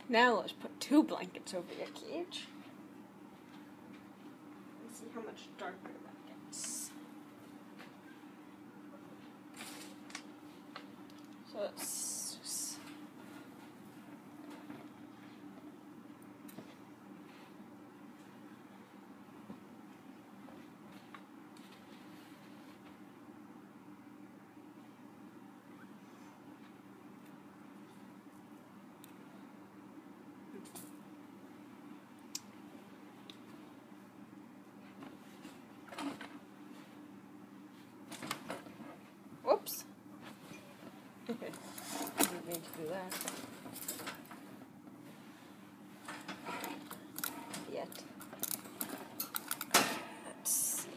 Now let's put 2 blankets over your cage. Let's see how much darker that gets. So it's just... Whoops. Didn't mean to do that. Yet. Let's see.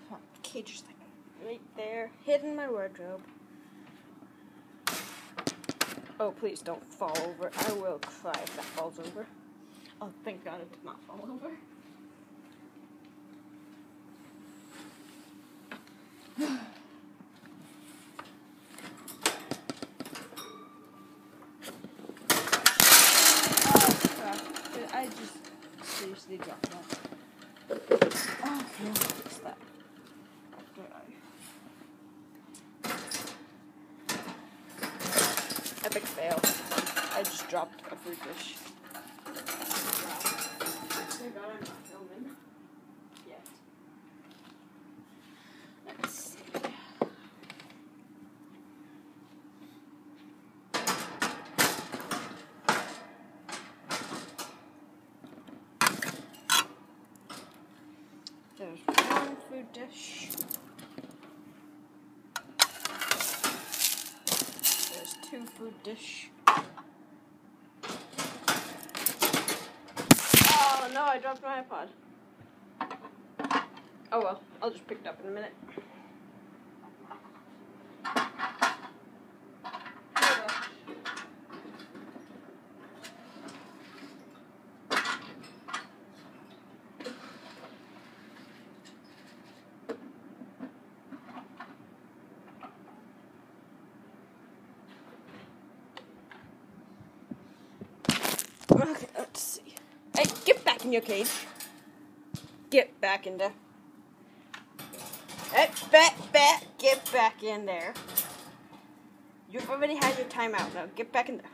Come on, cage is like right there, hidden in my wardrobe. Oh, please don't fall over. I will cry if that falls over. Oh, thank God it did not fall over. I just seriously dropped that. Oh, no, what's that? Epic fail. I just dropped a fruit dish. Wow. Thank God I'm not filming yet. Let's see. There's 1 food dish. There's 2 food dish. Oh no, I dropped my iPod. Oh well, I'll just pick it up in a minute. Okay, let's see. Hey, get back in your cage. Get back in there. Hey, get back in there. You've already had your time out now. Get back in there.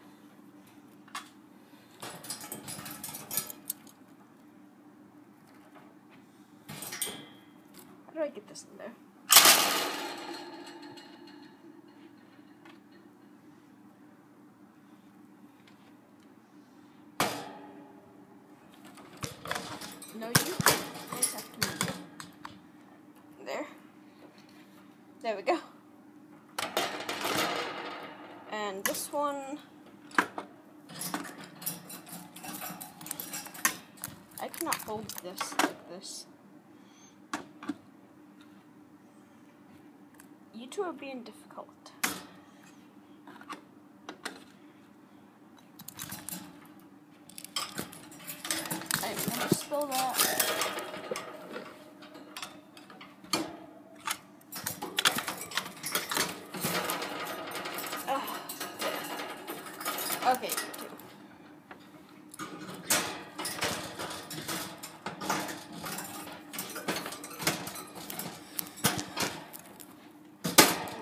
How do I get this in there? No, you just have to move it. There. There we go. And this one, I cannot hold this like this. You two are being difficult. I'm gonna spill that. Okay, 2.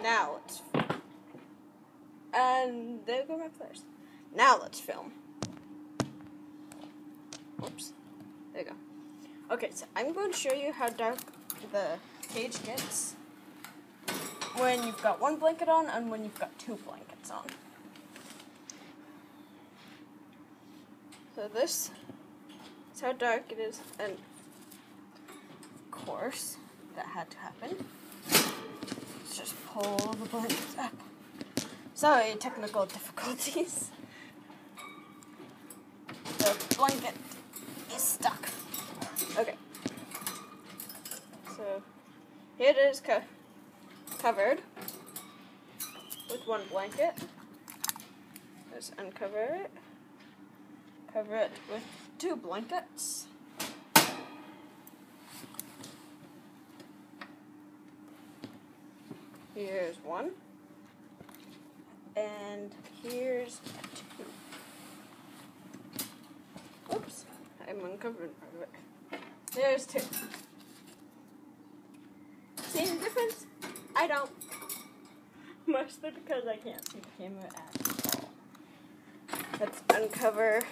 Now let's film. And there go my flowers. Now let's film. Oops. There you go. Okay, so I'm going to show you how dark the cage gets when you've got 1 blanket on and when you've got 2 blankets on. So this is how dark it is, and of course that had to happen. Let's just pull the blankets up. Sorry, technical difficulties. The blanket is stuck. Okay. So here it is covered with 1 blanket. Let's uncover it. Cover it with 2 blankets. Here's 1. And here's 2. Oops, I'm uncovering part of it. There's 2. See the difference? I don't. Mostly because I can't see the camera at all. Let's uncover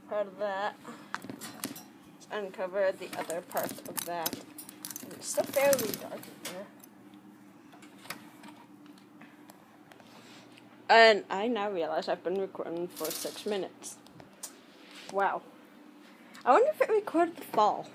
part of that. Let's uncover the other part of that. And it's still fairly dark in there. And I now realize I've been recording for 6 minutes. Wow. I wonder if it recorded the fall.